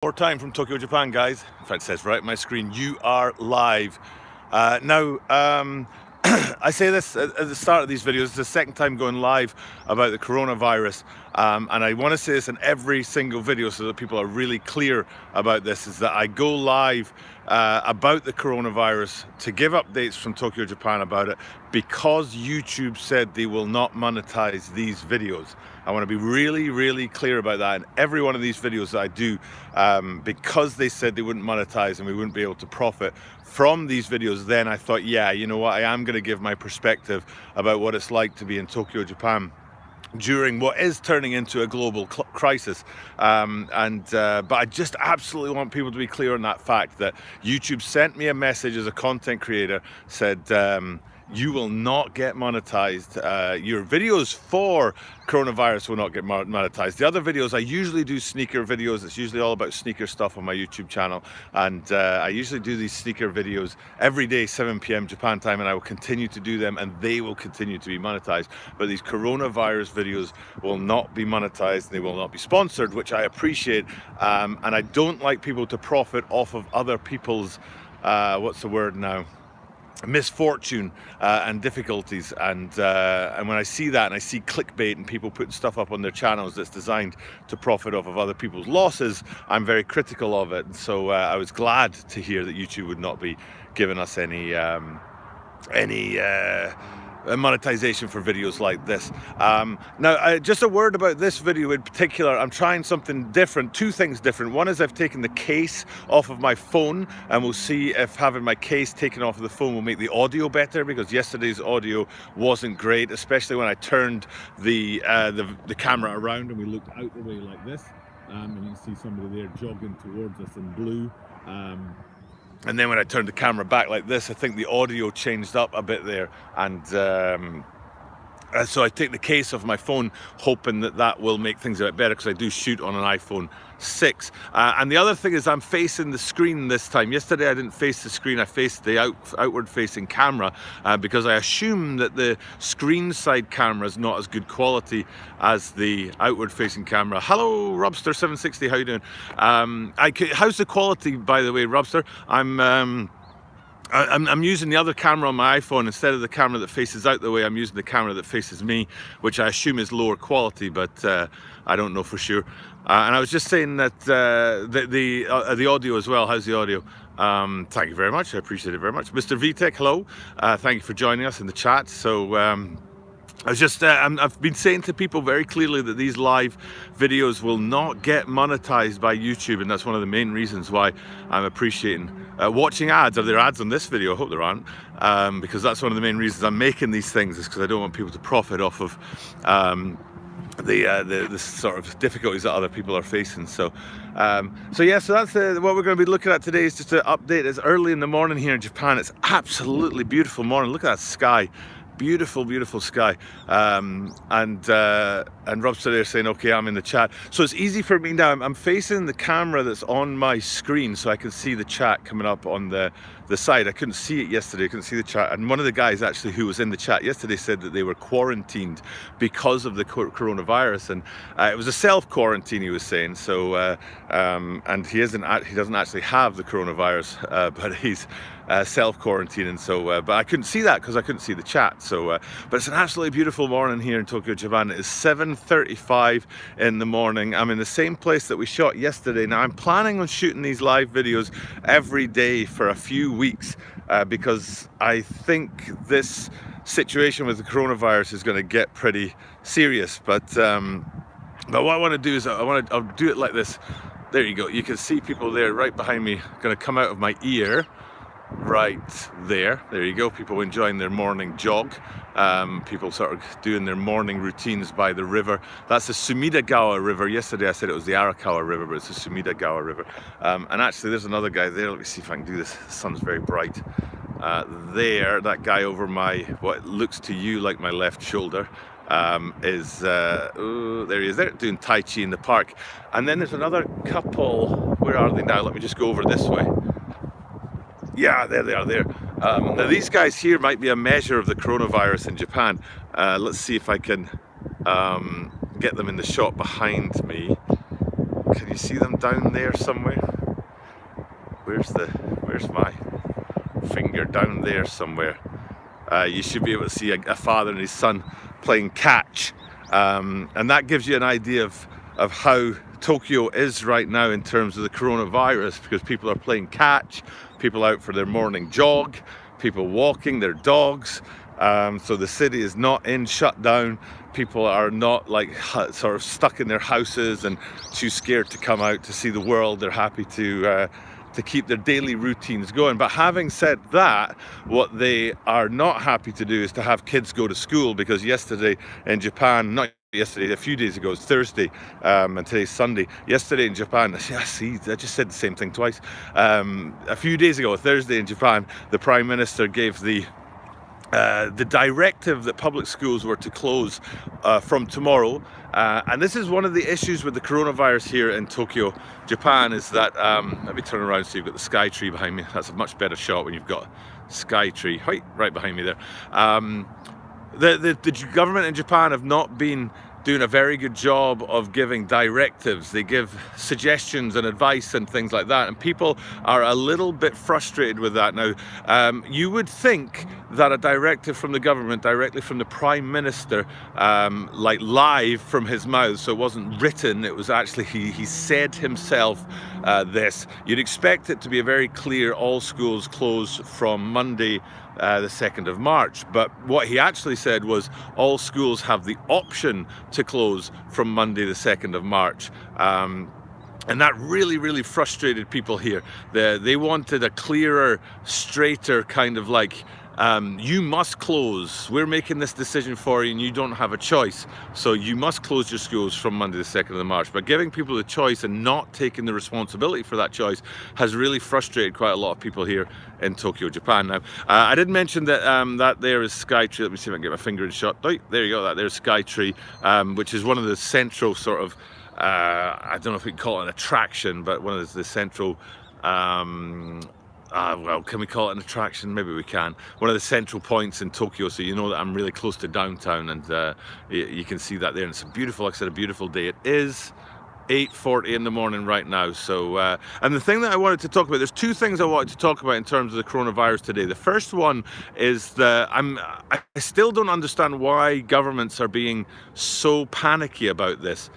More time from Tokyo, Japan, guys. In fact, it says right on my screen, you are live. Now, I say this at the start of these videos. It's the second time going live about the coronavirus. And I want to say this in every single video so that people are really clear about this, is that I go live about the coronavirus to give updates from Tokyo, Japan about it, because YouTube said they will not monetize these videos. I want to be really, really clear about that in every one of these videos that I do, because they said they wouldn't monetize and we wouldn't be able to profit from these videos. Then I thought, yeah, you know what, I am going to give my perspective about what it's like to be in Tokyo, Japan during what is turning into a global crisis, but I just absolutely want people to be clear on that fact that YouTube sent me a message as a content creator, said you will not get monetized. Your videos for coronavirus will not get monetized. The other videos, I usually do sneaker videos. It's usually all about sneaker stuff on my YouTube channel. And I usually do these sneaker videos every day, 7 p.m. Japan time, and I will continue to do them, and they will continue to be monetized. But these coronavirus videos will not be monetized, and they will not be sponsored, which I appreciate. And I don't like people to profit off of other people's, what's the word now? Misfortune and difficulties, and when I see that and I see clickbait and people putting stuff up on their channels that's designed to profit off of other people's losses, I'm very critical of it. And so I was glad to hear that YouTube would not be giving us any monetization for videos like this. Now, just a word about this video in particular. I'm trying something different, two things different. One is I've taken the case off of my phone, and we'll see if having my case taken off of the phone will make the audio better, because yesterday's audio wasn't great, especially when I turned the camera around and we looked out the way like this, and you can see somebody there jogging towards us in blue. And then when I turned the camera back like this, I think the audio changed up a bit there. And so I take the case off my phone, hoping that that will make things a bit better, because I do shoot on an iPhone 6. And the other thing is I'm facing the screen this time. Yesterday I didn't face the screen, I faced the outward facing camera, because I assume that the screen side camera is not as good quality as the outward facing camera. Hello Robster760, how you doing? How's the quality, by the way, Robster? I'm using the other camera on my iPhone instead of the camera that faces out the way. I'm using the camera that faces me, which I assume is lower quality, but I don't know for sure. And I was just saying that the audio as well. How's the audio? Thank you very much. I appreciate it very much. Mr. VTech, hello. Thank you for joining us in the chat. So I was just, I've been saying to people very clearly that these live videos will not get monetized by YouTube, and that's one of the main reasons why I'm appreciating watching ads. Are there ads on this video? I hope there aren't, because that's one of the main reasons I'm making these things, is because I don't want people to profit off of the sort of difficulties that other people are facing. So yeah, so that's what we're going to be looking at today, is just an update. It's early in the morning here in Japan. It's absolutely beautiful morning. Look at that sky. Beautiful, beautiful sky. And Rob's there saying, okay, I'm in the chat. So it's easy for me now. I'm facing the camera that's on my screen, so I can see the chat coming up on the side. I couldn't see it yesterday. I couldn't see the chat. And one of the guys actually who was in the chat yesterday said that they were quarantined because of the coronavirus, and it was a self-quarantine, he was saying. So and he doesn't actually have the coronavirus, but he's self-quarantining. So but I couldn't see that because I couldn't see the chat. So but it's an absolutely beautiful morning here in Tokyo, Japan. It is 7:35 in the morning. I'm in the same place that we shot yesterday. Now I'm planning on shooting these live videos every day for a few weeks, because I think this situation with the coronavirus is going to get pretty serious. But what I want to do is I'll do it like this. There you go. You can see people there right behind me, going to come out of my ear. Right there you go. People enjoying their morning jog, people sort of doing their morning routines by the river. That's the Sumidagawa River. Yesterday I said it was the Arakawa River, but it's the Sumidagawa River. And actually there's another guy there. Let me see if I can do this. The sun's very bright. There, that guy over my, what looks to you like my left shoulder, is there he is there, doing Tai Chi in the park. And then there's another couple. Where are they now? Let me just go over this way. Yeah, there they are there. Now these guys here might be a measure of the coronavirus in Japan. Let's see if I can get them in the shot behind me. can you see them down there somewhere? Where's my finger? Down there somewhere. You should be able to see a father and his son playing catch, and that gives you an idea of how Tokyo is right now in terms of the coronavirus, because people are playing catch, people out for their morning jog, people walking their dogs. So the city is not in shutdown. People are not like sort of stuck in their houses and too scared to come out to see the world. They're happy to keep their daily routines going. But having said that, what they are not happy to do is to have kids go to school, because yesterday in Japan, not yesterday, a few days ago, it's Thursday, and today's Sunday. Yesterday in Japan, I just said the same thing twice. A few days ago, Thursday in Japan, the Prime Minister gave the directive that public schools were to close from tomorrow. And this is one of the issues with the coronavirus here in Tokyo, Japan, is that, let me turn around so you've got the sky tree behind me. That's a much better shot when you've got sky tree right behind me there. The government in Japan have not been doing a very good job of giving directives. They give suggestions and advice and things like that, and people are a little bit frustrated with that. Now, you would think that a directive from the government, directly from the Prime Minister, like live from his mouth, so it wasn't written, it was actually, he said himself this. You'd expect it to be a very clear, all schools close from Monday, the 2nd of March. But what he actually said was all schools have the option to close from Monday, the 2nd of March. And that really frustrated people here. They wanted a clearer, straighter kind of like, you must close. We're making this decision for you and you don't have a choice. So you must close your schools from Monday the 2nd of March. But giving people the choice and not taking the responsibility for that choice has really frustrated quite a lot of people here in Tokyo, Japan. Now, I did mention that that there is Skytree. Let me see if I can get my finger in shot. Oh, there you go, that there's Skytree, which is one of the central sort of, I don't know if we can call it an attraction, but one of the central, well, can we call it an attraction? Maybe we can. One of the central points in Tokyo, so you know that I'm really close to downtown, and you can see that there. And it's a beautiful, like I said, a beautiful day. It is 8:40 in the morning right now. So, and the thing that I wanted to talk about, there's two things I wanted to talk about in terms of the coronavirus today. The first one is that I still don't understand why governments are being so panicky about this.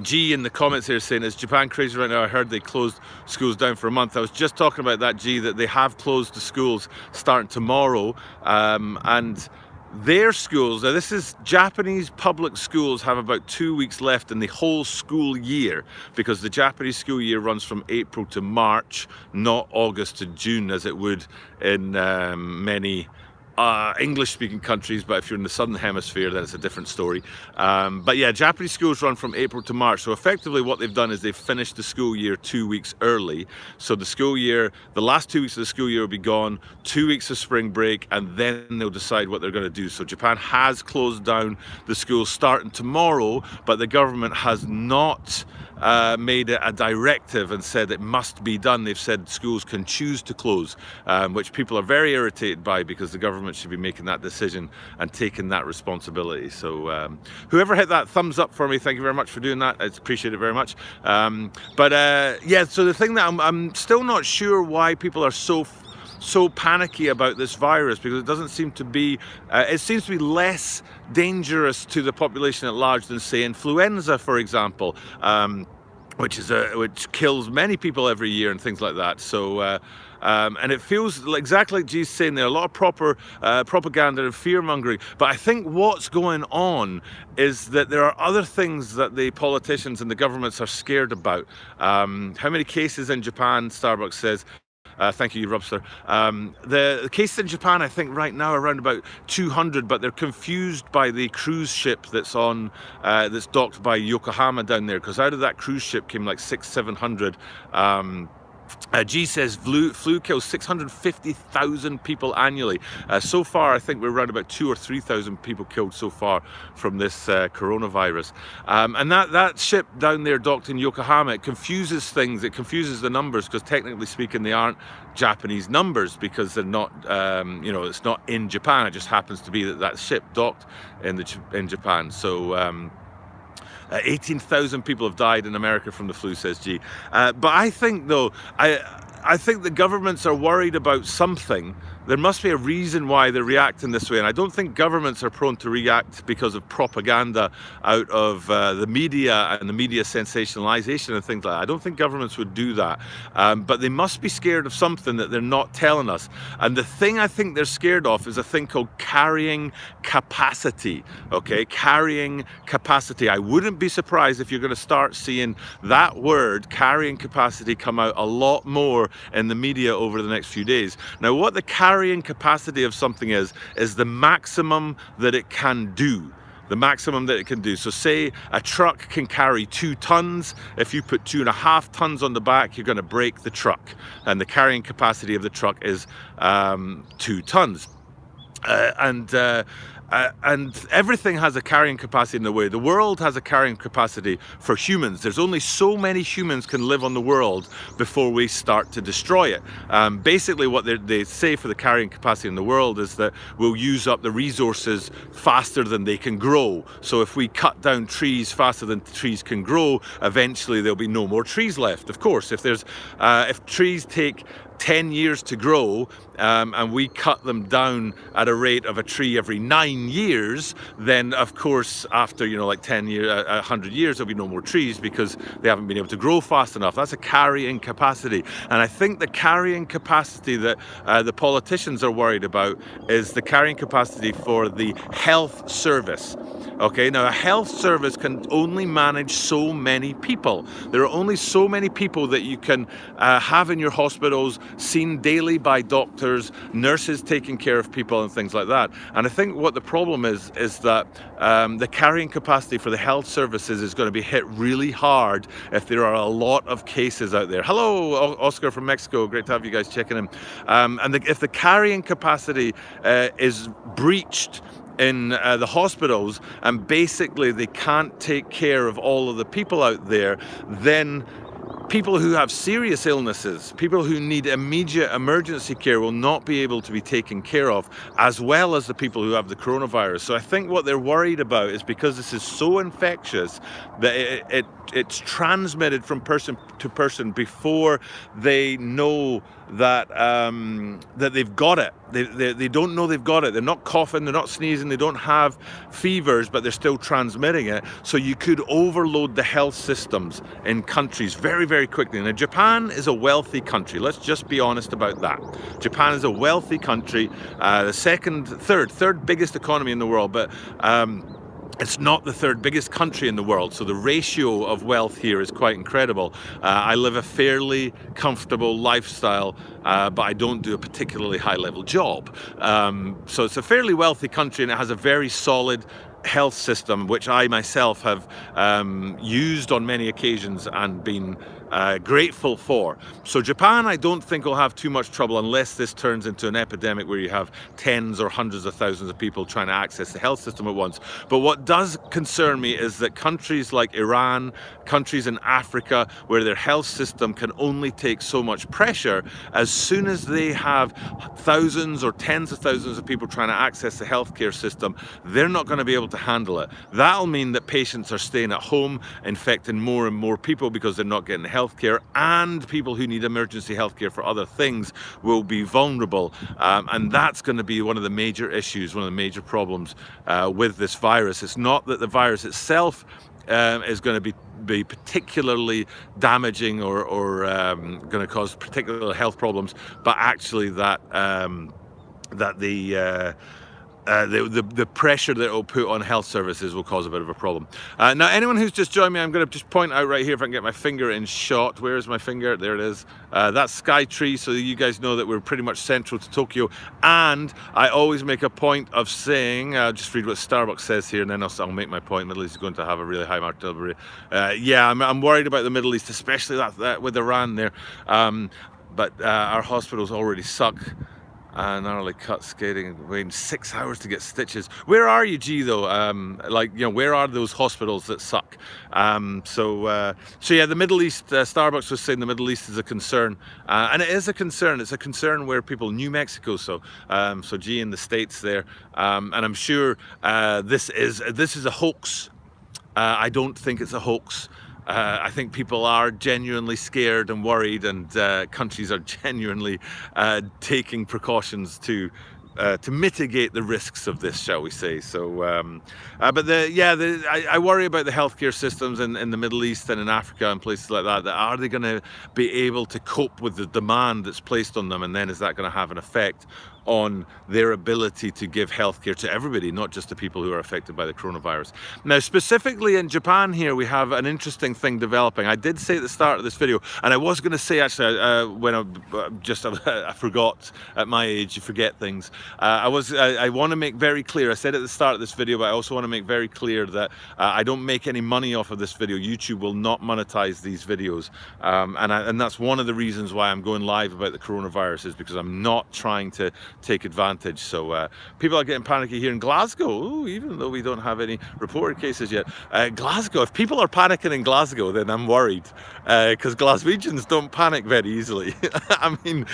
G in the comments here saying, is Japan crazy right now? I heard they closed schools down for a month. I was just talking about that, G, that they have closed the schools starting tomorrow, and their schools, now this is Japanese public schools, have about 2 weeks left in the whole school year, because the Japanese school year runs from April to March, not August to June as it would in many English-speaking countries, but if you're in the southern hemisphere, then it's a different story. But yeah, Japanese schools run from April to March. So effectively what they've done is they've finished the school year 2 weeks early. So the school year, the last 2 weeks of the school year will be gone, 2 weeks of spring break, and then they'll decide what they're going to do. So Japan has closed down the schools starting tomorrow, but the government has not made it a directive and said it must be done. They've said schools can choose to close, which people are very irritated by, because the government should be making that decision and taking that responsibility. So whoever hit that thumbs up for me, thank you very much for doing that. I appreciate it very much. Yeah, so the thing that I'm still not sure why people are so panicky about this virus, because it doesn't seem to be, it seems to be less dangerous to the population at large than, say, influenza, for example, which kills many people every year and things like that. So and it feels exactly like G's saying there, a lot of propaganda and fear mongering. But I think what's going on is that there are other things that the politicians and the governments are scared about. How many cases in Japan? Starbucks says. Thank you, Robster. The cases in Japan, I think right now are around about 200, but they're confused by the cruise ship that's on, that's docked by Yokohama down there, because out of that cruise ship came like 600-700. G says flu kills 650,000 people annually. So far, I think we're around about 2,000 or 3,000 people killed so far from this coronavirus. And that ship down there docked in Yokohama, it confuses things, it confuses the numbers, because technically speaking, they aren't Japanese numbers, because they're not, you know, it's not in Japan. It just happens to be that ship docked in Japan. So 18,000 people have died in America from the flu, says G. But I think, though, I think the governments are worried about something. There must be a reason why they're reacting this way, and I don't think governments are prone to react because of propaganda out of the media and the media sensationalization and things like that. I don't think governments would do that, but they must be scared of something that they're not telling us. And the thing I think they're scared of is a thing called carrying capacity. Okay, carrying capacity. I wouldn't be surprised if you're going to start seeing that word, carrying capacity, come out a lot more in the media over the next few days. Now, what the carrying capacity of something is the maximum that it can do. The maximum that it can do. So say a truck can carry 2 tons. If you put 2.5 tons on the back, you're going to break the truck. And the carrying capacity of the truck is 2 tons. And everything has a carrying capacity in the way. The world has a carrying capacity for humans. There's only so many humans can live on the world before we start to destroy it. Basically what they say for the carrying capacity in the world is that we'll use up the resources faster than they can grow. So if we cut down trees faster than trees can grow, eventually there'll be no more trees left. Of course, if trees take 10 years to grow, and we cut them down at a rate of a tree every 9 years, then of course after, you know, like 10 years, 100 years, there'll be no more trees because they haven't been able to grow fast enough. That's a carrying capacity. And I think the carrying capacity that the politicians are worried about is the carrying capacity for the health service. Okay, now a health service can only manage so many people. There are only so many people that you can have in your hospitals, seen daily by doctors, nurses taking care of people and things like that. And I think what the problem is that the carrying capacity for the health services is going to be hit really hard if there are a lot of cases out there. Hello, Oscar from Mexico. Great to have you guys checking in. If the carrying capacity is breached in the hospitals, and basically they can't take care of all of the people out there, then people who have serious illnesses, people who need immediate emergency care will not be able to be taken care of, as well as the people who have the coronavirus. So I think what they're worried about is because this is so infectious that it's transmitted from person to person before they know that that they've got it. They don't know they've got it. They're not coughing, they're not sneezing, they don't have fevers, but they're still transmitting it. So you could overload the health systems in countries very, very quickly. Now, Japan is a wealthy country. Let's just be honest about that. Japan is a wealthy country, the third biggest economy in the world, but it's not the third biggest country in the world, so the ratio of wealth here is quite incredible. I live a fairly comfortable lifestyle, but I don't do a particularly high-level job. So it's a fairly wealthy country, and it has a very solid health system, which I myself have used on many occasions and been grateful for. So Japan, I don't think will have too much trouble unless this turns into an epidemic where you have tens or hundreds of thousands of people trying to access the health system at once. But what does concern me is that countries like Iran, countries in Africa, where their health system can only take so much pressure, as soon as they have thousands or tens of thousands of people trying to access the healthcare system, they're not going to be able to handle it. That'll mean that patients are staying at home, infecting more and more people because they're not getting healthcare, and people who need emergency healthcare for other things will be vulnerable. And that's going to be one of the major issues, one of the major problems with this virus. It's not that the virus itself is going to be particularly damaging or going to cause particular health problems, but actually that the pressure that it will put on health services will cause a bit of a problem. Now, anyone who's just joined me, I'm going to just point out right here, if I can get my finger in shot. Where is my finger? There it is. That's Sky Tree, so you guys know that we're pretty much central to Tokyo. And I always make a point of saying, I'll just read what Starbucks says here, and then I'll make my point. Middle East is going to have a really high market delivery. Yeah, I'm worried about the Middle East, especially that with Iran there. But our hospitals already suck. Gnarly cut, skating, waiting 6 hours to get stitches. Where are you, G, though? Like, you know, where are those hospitals that suck? So yeah, the Middle East, Starbucks was saying the Middle East is a concern. And it is a concern. It's a concern where people, New Mexico, so G in the States there. And I'm sure this is a hoax. I don't think it's a hoax. I think people are genuinely scared and worried, and countries are genuinely taking precautions to mitigate the risks of this, shall we say. So, but I worry about the healthcare systems in the Middle East and in Africa and places like that. Are they going to be able to cope with the demand that's placed on them? And then is that going to have an effect on their ability to give healthcare to everybody, not just the people who are affected by the coronavirus? Now, specifically in Japan here, we have an interesting thing developing. I did say at the start of this video, and I was going to say actually when I forgot. At my age, you forget things. I want to make very clear, I said at the start of this video, but I also want to make very clear that I don't make any money off of this video. YouTube will not monetize these videos. And that's one of the reasons why I'm going live about the coronavirus, is because I'm not trying to take advantage. So people are getting panicky here in Glasgow. Ooh, even though we don't have any reported cases yet. Glasgow, if people are panicking in Glasgow, then I'm worried, because Glaswegians don't panic very easily. I mean,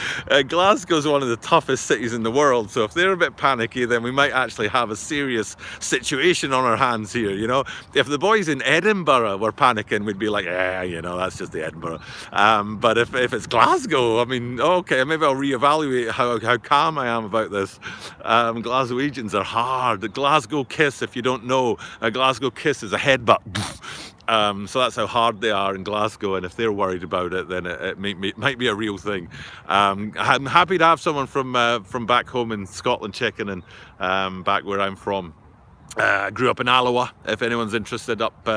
Glasgow's one of the toughest cities in the world, so if they're a bit panicky, then we might actually have a serious situation on our hands here, you know. If the boys in Edinburgh were panicking, we'd be like, yeah, you know, that's just the Edinburgh. But if it's Glasgow, I mean, okay, maybe I'll reevaluate how calm I am about this. Glaswegians are hard. The Glasgow kiss, if you don't know, a Glasgow kiss is a headbutt. So that's how hard they are in Glasgow, and if they're worried about it, then it might be a real thing. I'm happy to have someone from back home in Scotland checking in, back where I'm from. I grew up in Alloa, if anyone's interested, up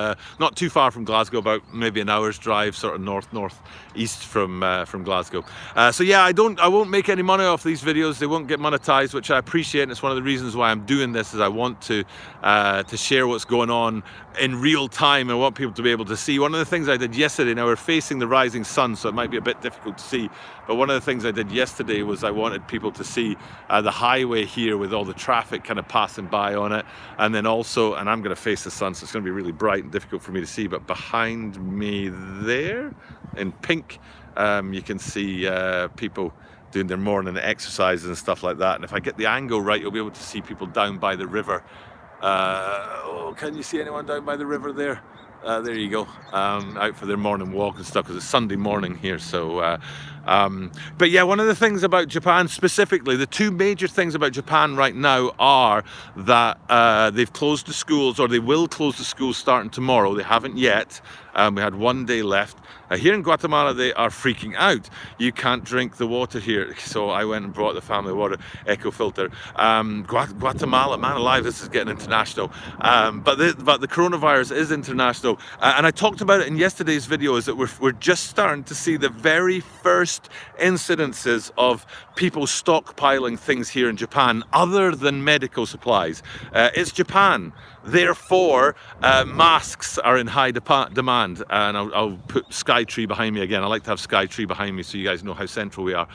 not too far from Glasgow, about maybe an hour's drive, sort of northeast from Glasgow. So yeah, I won't make any money off these videos. They won't get monetized, which I appreciate, and it's one of the reasons why I'm doing this, is I want to share what's going on in real time. I want people to be able to see. One of the things I did yesterday, now we're facing the rising sun, so it might be a bit difficult to see, but one of the things I did yesterday was I wanted people to see the highway here with all the traffic kind of passing by on it. And then also, and I'm going to face the sun, so it's going to be really bright and difficult for me to see, but behind me there in pink, you can see people doing their morning exercises and stuff like that. And if I get the angle right, you'll be able to see people down by the river. Can you see anyone down by the river there? There you go, out for their morning walk and stuff, because it's Sunday morning here. So but yeah, one of the things about Japan specifically, the two major things about Japan right now are that they've closed the schools, or they will close the schools starting tomorrow. They haven't yet. We had one day left. Here in Guatemala, they are freaking out. You can't drink the water here. So I went and brought the family water, Eco Filter. Guatemala, man alive, this is getting international. But the coronavirus is international. And I talked about it in yesterday's video, is that we're just starting to see the very first incidences of people stockpiling things here in Japan other than medical supplies. It's Japan. Therefore, masks are in high demand, and I'll put Skytree behind me again. I like to have Skytree behind me so you guys know how central we are.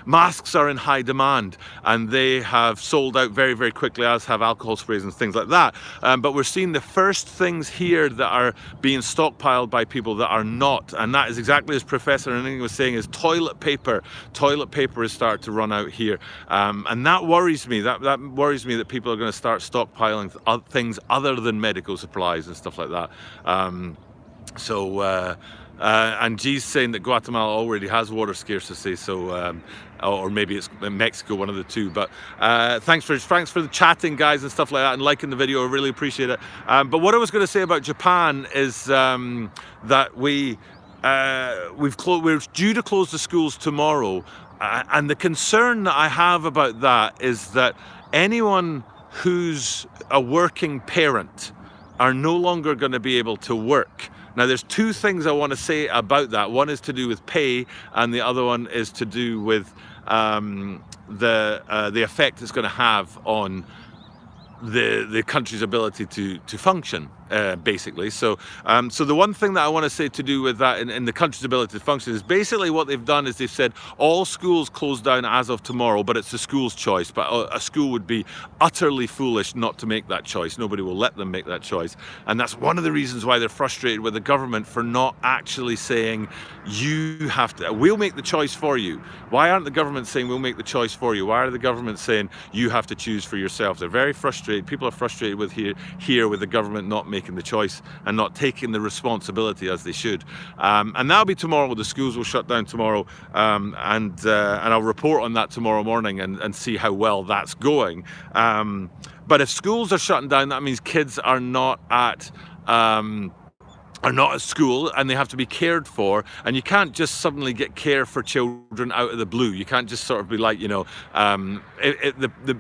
Masks are in high demand, and they have sold out very, very quickly, as have alcohol sprays and things like that. But we're seeing the first things here that are being stockpiled by people that are not, and that is exactly as Professor Inning was saying, is toilet paper. Toilet paper has started to run out here, and that worries me. That worries me that people are going to start stockpiling things other than medical supplies and stuff like that. And G's saying that Guatemala already has water scarcity, so or maybe it's Mexico, one of the two. But thanks for the chatting, guys, and stuff like that, and liking the video. I really appreciate it. But what I was going to say about Japan is that we're due to close the schools tomorrow, and the concern that I have about that is that anyone who's a working parent are no longer going to be able to work. Now, there's two things I want to say about that. One is to do with pay, and the other one is to do with the effect it's going to have on the country's ability to function, basically. So the one thing that I want to say to do with that in the country's ability to function is basically what they've done is they've said all schools close down as of tomorrow, but it's the school's choice. But a school would be utterly foolish not to make that choice. Nobody will let them make that choice. And that's one of the reasons why they're frustrated with the government for not actually saying, you have to, we'll make the choice for you. Why aren't the government saying we'll make the choice for you? Why are the government saying you have to choose for yourself? They're very frustrated. People are frustrated with here with the government not making making the choice and not taking the responsibility as they should. And that'll be tomorrow. The schools will shut down tomorrow, and I'll report on that tomorrow morning and see how well that's going. But if schools are shutting down, that means kids are not at school, and they have to be cared for, and you can't just suddenly get care for children out of the blue. You can't just sort of be like, you know,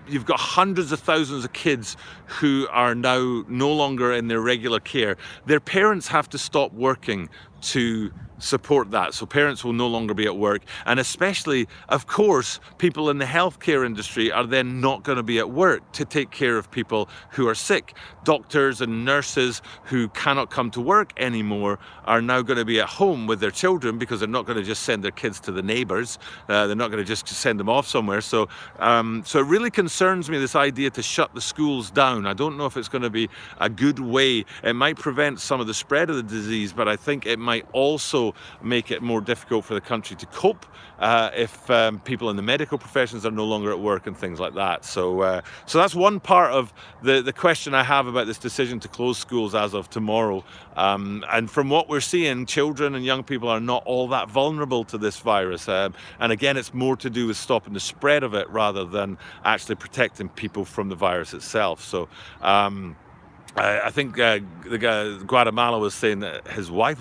you've got hundreds of thousands of kids who are now no longer in their regular care. Their parents have to stop working to support that, so parents will no longer be at work, and especially, of course, people in the healthcare industry are then not going to be at work to take care of people who are sick. Doctors and nurses who cannot come to work anymore are now going to be at home with their children, because they're not going to just send their kids to the neighbours. They're not going to just send them off somewhere. So it really concerns me, this idea to shut the schools down. I don't know if it's going to be a good way. It might prevent some of the spread of the disease, but I think it might also make it more difficult for the country to cope if people in the medical professions are no longer at work and things like that. So that's one part of the question I have about this decision to close schools as of tomorrow. And from what we're seeing, children and young people are not all that vulnerable to this virus. And again, it's more to do with stopping the spread of it rather than actually protecting people from the virus itself. So I think the guy Guatemala was saying that his wife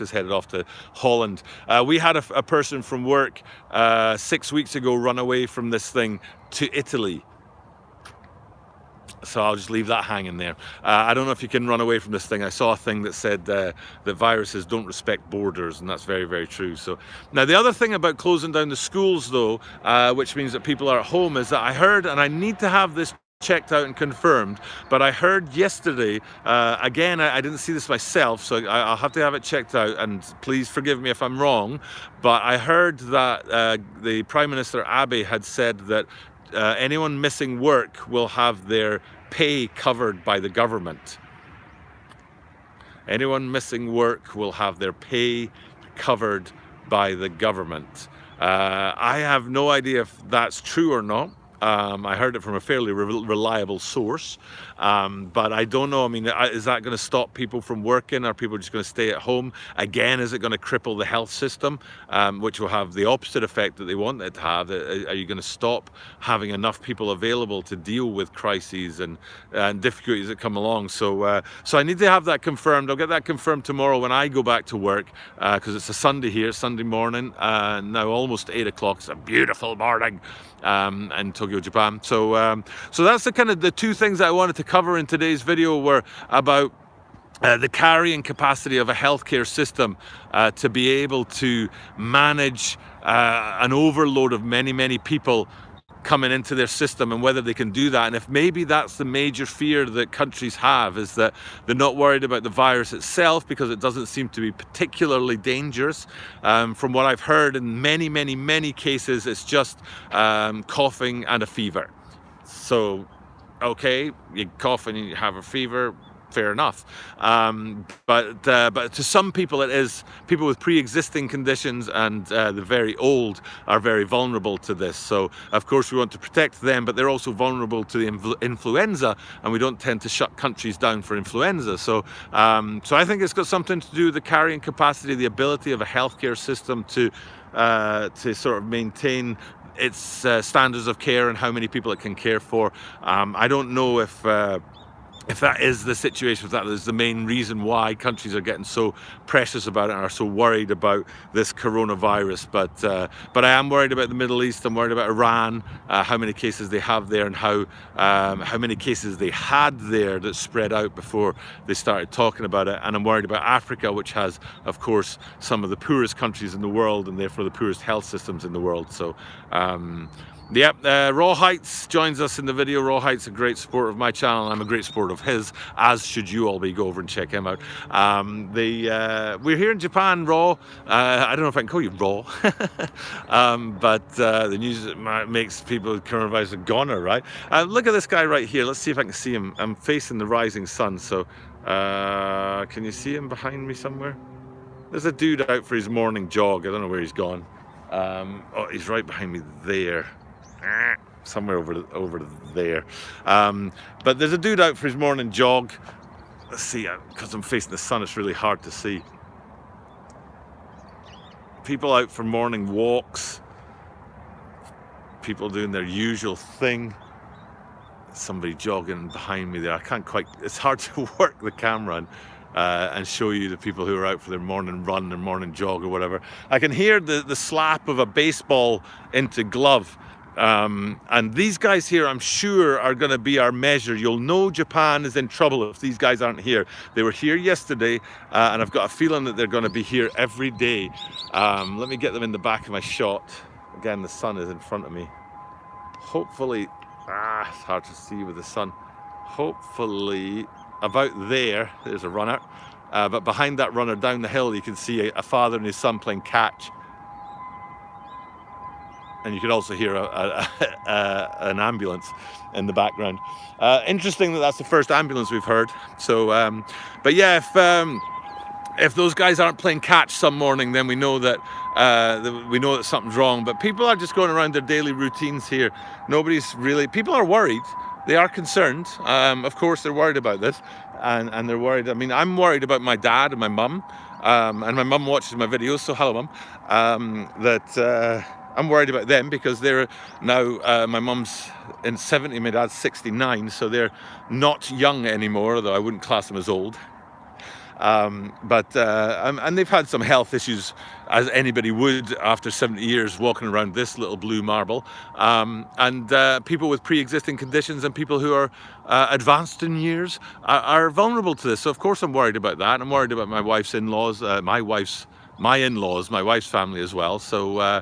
is headed off to Holland. We had a person from work 6 weeks ago run away from this thing to Italy. So I'll just leave that hanging there. I don't know if you can run away from this thing. I saw a thing that said that viruses don't respect borders, and that's very, very true. So now the other thing about closing down the schools, though, which means that people are at home, is that I heard, and I need to have this checked out and confirmed, but I heard yesterday, again, I didn't see this myself, so I'll have to have it checked out, and please forgive me if I'm wrong, but I heard that the Prime Minister Abe had said that anyone missing work will have their pay covered by the government. Anyone missing work will have their pay covered by the government. I have no idea if that's true or not. I heard it from a fairly reliable source, but I don't know. I mean, is that going to stop people from working? Are people just going to stay at home? Again, is it going to cripple the health system, which will have the opposite effect that they want it to have? Are you going to stop having enough people available to deal with crises and difficulties that come along? So I need to have that confirmed. I'll get that confirmed tomorrow when I go back to work, because it's a Sunday here, Sunday morning, now almost 8 o'clock. It's a beautiful morning in Tokyo, Japan. So that's the two things that I wanted to cover in today's video were about the carrying capacity of a healthcare system to be able to manage an overload of many people coming into their system, and whether they can do that. And if maybe that's the major fear that countries have, is that they're not worried about the virus itself because it doesn't seem to be particularly dangerous. From what I've heard, in many cases, it's just coughing and a fever. So, okay, you cough and you have a fever, fair enough. But to some people, it is people with pre-existing conditions, and the very old are very vulnerable to this. So of course we want to protect them, but they're also vulnerable to the influenza, and we don't tend to shut countries down for influenza. So I think it's got something to do with the carrying capacity, the ability of a healthcare system to sort of maintain its standards of care and how many people it can care for. I don't know if that is the situation, if that is the main reason why countries are getting so precious about it and are so worried about this coronavirus. But I am worried about the Middle East. I'm worried about Iran, how many cases they have there, and how many cases they had there that spread out before they started talking about it. And I'm worried about Africa, which has, of course, some of the poorest countries in the world, and therefore the poorest health systems in the world. So Yep, Raw Heights joins us in the video. Raw Heights, a great supporter of my channel, and I'm a great supporter of his, as should you all be. Go over and check him out. We're here in Japan, Raw. I don't know if I can call you Raw, but the news makes people coronavirus a goner, right? Look at this guy right here. Let's see if I can see him. I'm facing the rising sun, so can you see him behind me somewhere? There's a dude out for his morning jog. I don't know where he's gone. Oh, he's right behind me there. Somewhere over there. But there's a dude out for his morning jog. let's see, because I'm facing the sun, it's really hard to see. People out for morning walks, people doing their usual thing. Somebody jogging behind me there. I can't quite, it's hard to work the camera and show you the people who are out for their morning run, their morning jog or whatever. I can hear the slap of a baseball into glove. And these guys here, I'm sure, are going to be our measure. You'll know Japan is in trouble if these guys aren't here. They were here yesterday, and I've got a feeling that they're going to be here every day. Let me get them in the back of my shot. Again, the sun is in front of me. Hopefully, it's hard to see with the sun. Hopefully, about there's a runner. But behind that runner, down the hill, you can see a father and his son playing catch. And you could also hear an ambulance in the background. Interesting that that's the first ambulance we've heard. So, but yeah, if those guys aren't playing catch some morning, then we know that something's wrong. But people are just going around their daily routines here. People are worried. They are concerned. Of course, they're worried about this, and they're worried. I mean, I'm worried about my dad and my mum, and my mum watches my videos. So hello, mum. I'm worried about them because they're now, my mum's in 70, my dad's 69, so they're not young anymore, although I wouldn't class them as old. And they've had some health issues, as anybody would after 70 years walking around this little blue marble. And people with pre-existing conditions and people who are advanced in years are vulnerable to this. So of course I'm worried about that. I'm worried about my wife's in-laws, my in-laws, my wife's family as well. So,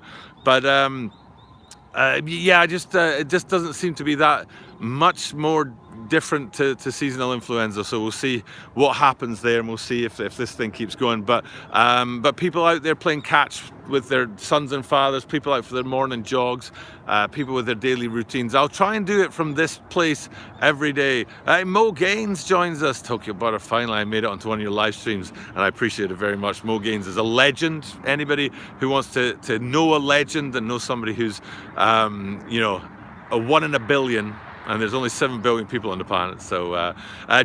yeah, it just doesn't seem to be that much more different to seasonal influenza. So we'll see what happens there, and we'll see if this thing keeps going. But people out there playing catch with their sons and fathers, people out for their morning jogs, people with their daily routines. I'll try and do it from this place every day. Mo Gaines joins us. Tokyo Butter, finally I made it onto one of your live streams, and I appreciate it very much. Mo Gaines is a legend. Anybody who wants to know a legend and know somebody who's a 1 in a billion, and there's only 7 billion people on the planet. So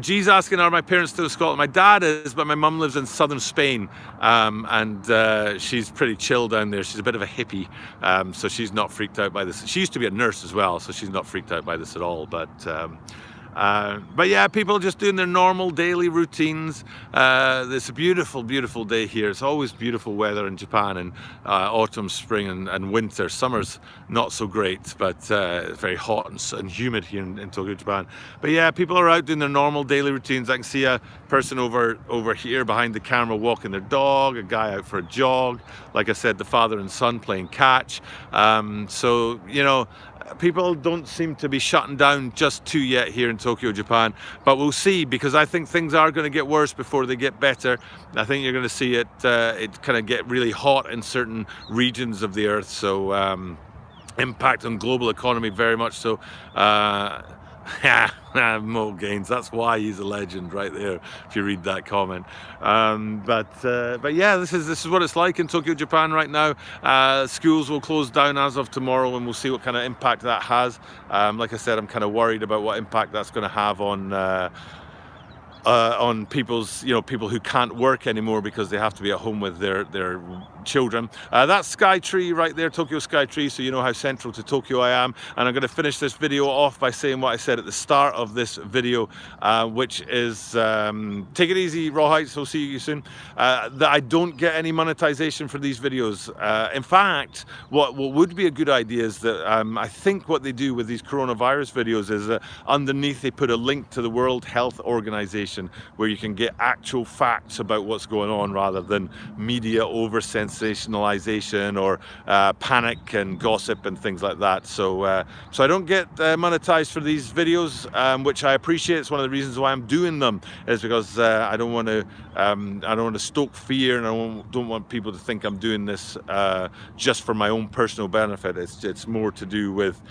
G's asking, are my parents still in Scotland? My dad is, but my mum lives in southern Spain, and she's pretty chill down there. She's a bit of a hippie, so she's not freaked out by this. She used to be a nurse as well, so she's not freaked out by this at all. But yeah, people just doing their normal daily routines. It's a beautiful, beautiful day here. It's always beautiful weather in Japan in autumn, spring and winter. Summer's not so great, but it's very hot and humid here in Tokyo, Japan. But yeah, people are out doing their normal daily routines. I can see a person over here behind the camera walking their dog, a guy out for a jog. Like I said, the father and son playing catch. So, people don't seem to be shutting down just too yet here in Tokyo, Japan, but we'll see, because I think things are going to get worse before they get better. I think you're going to see it kind of get really hot in certain regions of the earth, so impact on global economy very much so. Mo Gaines, that's why he's a legend right there, if you read that comment. But yeah, this is what it's like in Tokyo, Japan right now. Schools will close down as of tomorrow, and we'll see what kind of impact that has. Like I said, I'm kind of worried about what impact that's going to have on people's, people who can't work anymore because they have to be at home with their children. That's Sky Tree right there, Tokyo Sky Tree, so you know how central to Tokyo I am. And I'm going to finish this video off by saying what I said at the start of this video, which is take it easy, Raw Heights, we'll see you soon. That I don't get any monetization for these videos. In fact, what would be a good idea is that I think what they do with these coronavirus videos is that underneath they put a link to the World Health Organization, where you can get actual facts about what's going on rather than media over sensationalization or panic and gossip and things like that. So I don't get monetized for these videos, which I appreciate. It's one of the reasons why I'm doing them, is because I don't want to stoke fear, and I don't want people to think I'm doing this just for my own personal benefit. It's more to do with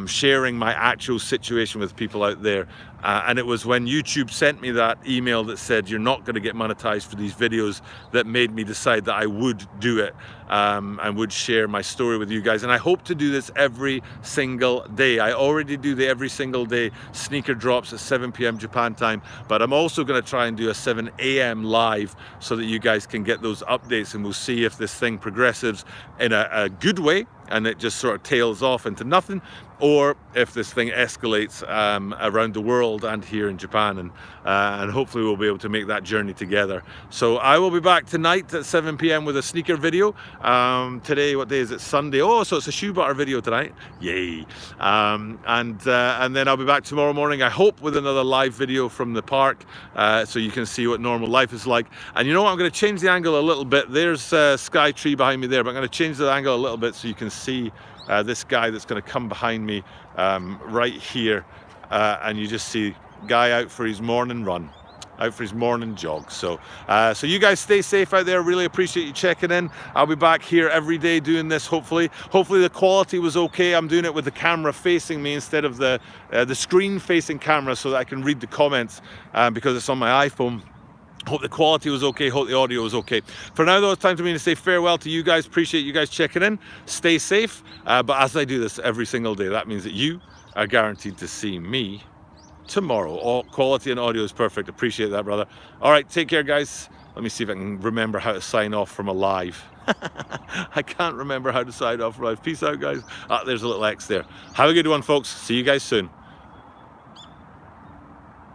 sharing my actual situation with people out there, And it was when YouTube sent me that email that said you're not going to get monetized for these videos that made me decide that I would do it, and would share my story with you guys. And I hope to do this every single day. I already do the every single day sneaker drops at 7 p.m. Japan time, but I'm also going to try and do a 7 a.m. live so that you guys can get those updates, and we'll see if this thing progresses in a good way and it just sort of tails off into nothing, or if this thing escalates around the world and here in Japan, and hopefully we'll be able to make that journey together. So I will be back tonight at 7 p.m. with a sneaker video. Today, what day is it? Sunday. Oh, so it's a shoe butter video tonight. Yay. And then I'll be back tomorrow morning, I hope, with another live video from the park, so you can see what normal life is like. And you know what, I'm going to change the angle a little bit. There's Sky Tree behind me there, but I'm going to change the angle a little bit so you can see this guy that's going to come behind me right here, and you just see guy out for his morning run, out for his morning jog. So you guys stay safe out there. Really appreciate you checking in. I'll be back here every day doing this. Hopefully the quality was okay. I'm doing it with the camera facing me instead of the screen facing camera, so that I can read the comments, because it's on my iPhone. Hope the quality was okay, hope the audio was okay. For now though, it's time for me to say farewell to you guys. Appreciate you guys checking in. Stay safe, but as I do this every single day, that means that you are guaranteed to see me tomorrow. All quality and audio is perfect. Appreciate that, brother. All right, take care, guys. Let me see if I can remember how to sign off from a live. I can't remember how to sign off from live. Peace out, guys. There's a little X there. Have a good one, folks. See you guys soon.